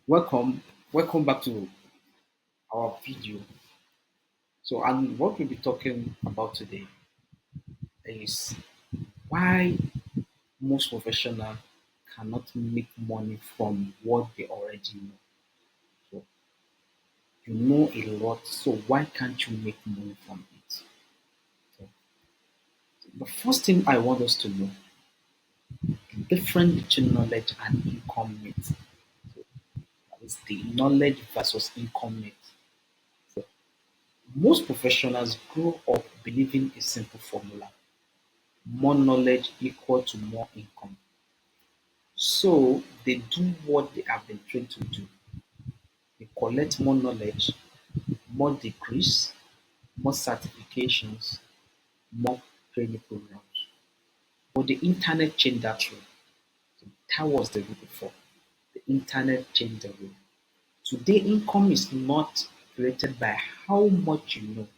Welcome, welcome back to our video. And what we'll be talking about today is why most professionals cannot make money from what they already know. So, you know a lot, so why can't you make money from it? So, the first thing I want us to know the difference between knowledge and income myth. So, that is the knowledge versus income myth. So, most professionals grow up believing a simple formula: more knowledge equal to more income. So they do what they have been trained to do. They collect more knowledge, more degrees, more certifications, more training programs. But the internet changed that rule. So that was the rule before. The internet changed the rule. Today, income is not created by how much you know.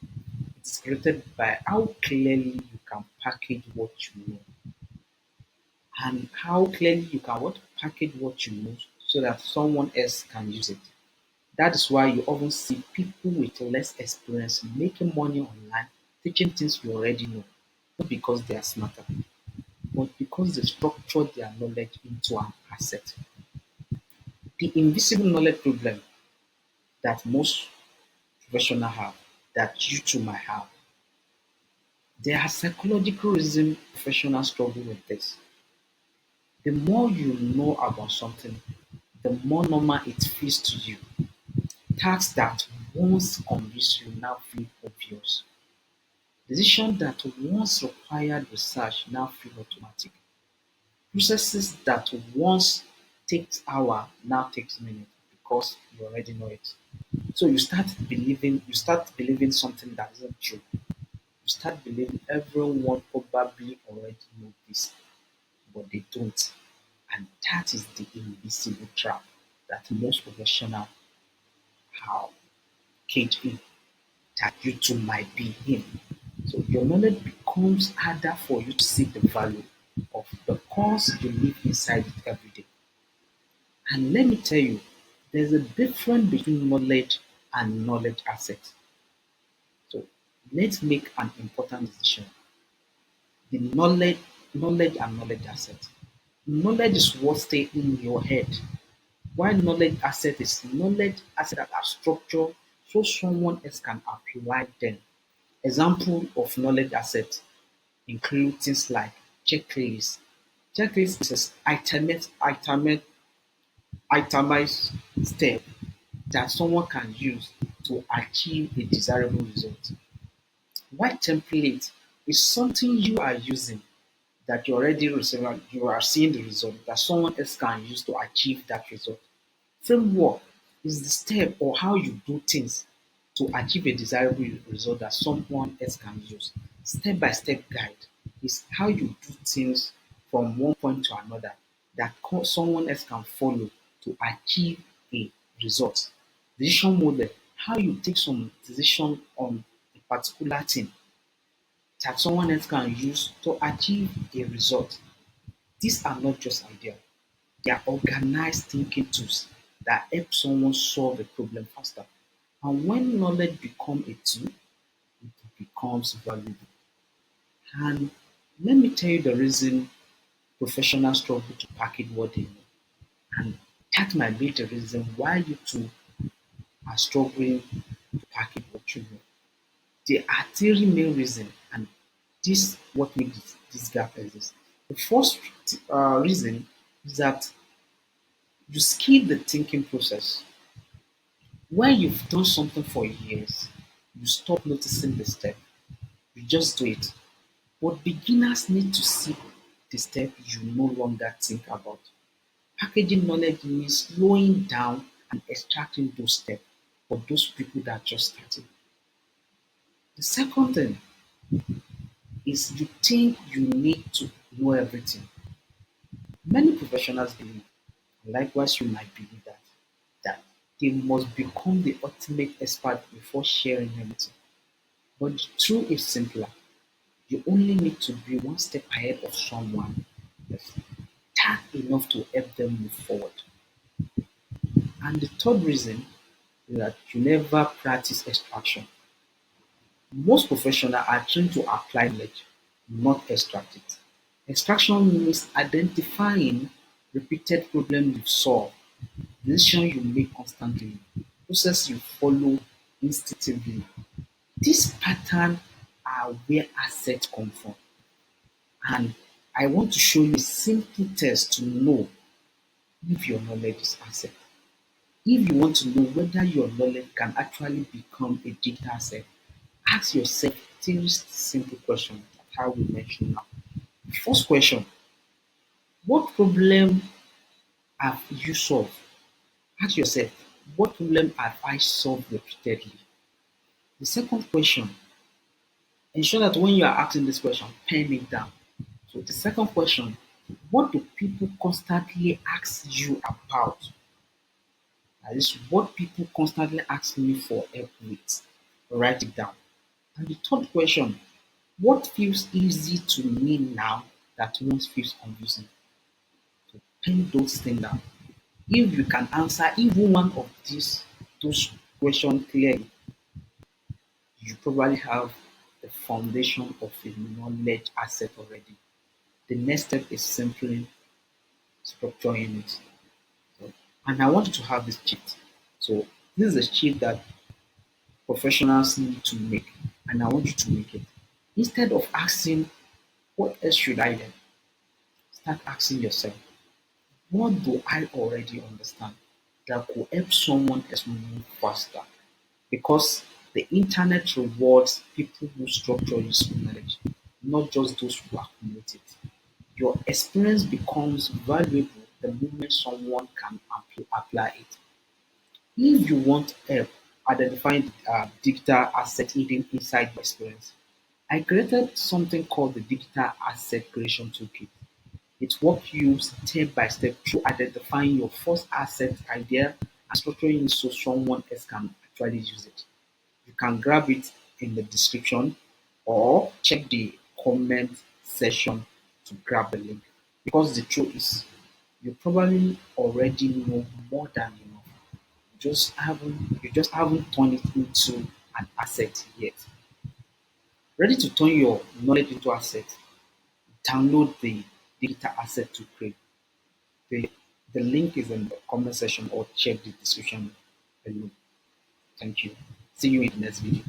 It's created by how clearly you can package what you know and how clearly you can what package what you know so that someone else can use it. That is why you often see people with less experience making money online, teaching things you already know, not because they are smarter, but because they structure their knowledge into an asset. The invisible knowledge problem that most professionals have, that you too might have, there are psychological reasons professionals struggle with this. The more you know about something, the more normal it feels to you. Tasks that once confused you now feel obvious. Decisions that once required research now feel automatic. Processes that once takes hours now takes minutes because you already know it. So you start believing something that isn't true. You start believing everyone probably already know this, but they don't. And that is the invisible trap that most professionals have caged in, that you too might be in. So your knowledge becomes harder for you to see the value of because you live inside it every day. And let me tell you, there's a difference between knowledge and knowledge assets. So let's make an important decision. The knowledge and knowledge asset. Knowledge is what stays in your head. While knowledge asset is knowledge asset that are structured so someone else can apply them. Example of knowledge asset include things like checklists. Checklist is an itemized step that someone can use to achieve a desirable result. While template is something you are using that you already receiving, you are seeing the result that someone else can use to achieve that result. Framework is the step or how you do things to achieve a desirable result that someone else can use. Step by step guide is how you do things from one point to another that someone else can follow to achieve a result. Decision model, how you take some decision on a particular thing that someone else can use to achieve a result. These are not just ideas. They are organized thinking tools that help someone solve a problem faster. And when knowledge becomes a tool, it becomes valuable. And let me tell you the reason professionals struggle to package what they know. And that might be the reason why you too are struggling to package what you know. There are three main reasons, and this what makes this gap exist. The first reason is that you skip the thinking process. When you've done something for years, you stop noticing the step. You just do it. But beginners need to see the step you no longer think about. Packaging knowledge means slowing down and extracting those steps for those people that just started. The second thing is you think you need to know everything. Many professionals believe, and likewise you might believe that they must become the ultimate expert before sharing anything. But the truth is simpler. You only need to be one step ahead of someone else. That's enough to help them move forward. And the third reason is that you never practice extraction. Most professionals are trained to apply knowledge, not extract it. Extraction means identifying repeated problems you solve, decisions you make constantly, process you follow instinctively. These patterns are where assets come from. And I want to show you a simple test to know if your knowledge is asset. If you want to know whether your knowledge can actually become a digital asset, ask yourself three simple questions that I will mention now. First question: what problem have you solved? Ask yourself, what problem have I solved repeatedly? The second question, ensure that when you are asking this question, pen it down. So the second question, what do people constantly ask you about? That is what people constantly ask me for help with. Write it down. And the third question, what feels easy to me now that once feels confusing? So pen those things down. If you can answer even one of those questions clearly, you probably have the foundation of a knowledge asset already. The next step is simply structuring it. So, and I want you to have this sheet. So this is a sheet that professionals need to make, and I want you to make it. Instead of asking, what else should I learn? Start asking yourself, what do I already understand that could help someone else move faster? Because the internet rewards people who structure useful knowledge, not just those who accumulate it. Your experience becomes valuable the moment someone can apply it. If you want help identifying digital asset hidden inside your experience, I created something called the Digital Asset Creation Toolkit. It walks you step by step through identifying your first asset idea and structuring it so someone else can actually use it. You can grab it in the description or check the comment section to grab the link. Because the truth is, you probably already know more than enough. You just haven't turned it into an asset yet. Ready to turn your knowledge into asset? Download the digital asset to create. The, the link is in the comment section or check the description below. Thank you. See you in the next video.